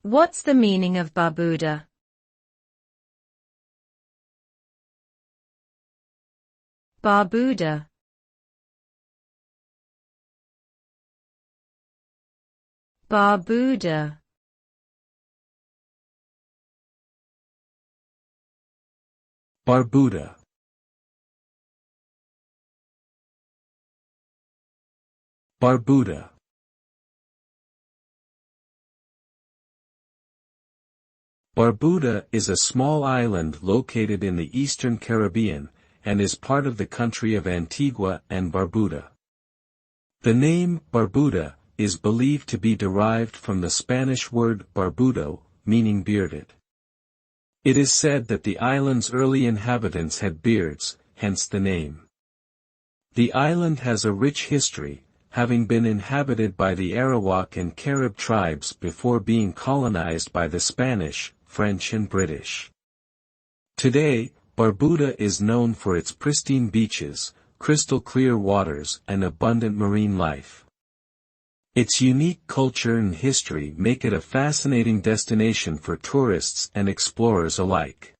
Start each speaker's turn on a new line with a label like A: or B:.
A: What's the meaning of Barbuda? Barbuda. Barbuda.
B: Barbuda. Barbuda. Barbuda is a small island located in the eastern Caribbean, and is part of the country of Antigua and Barbuda. The name Barbuda is believed to be derived from the Spanish word barbudo, meaning bearded. It is said that the island's early inhabitants had beards, hence the name. The island has a rich history, having been inhabited by the Arawak and Carib tribes before being colonized by the Spanish, French and British. Today, Barbuda is known for its pristine beaches, crystal-clear waters and abundant marine life. Its unique culture and history make it a fascinating destination for tourists and explorers alike.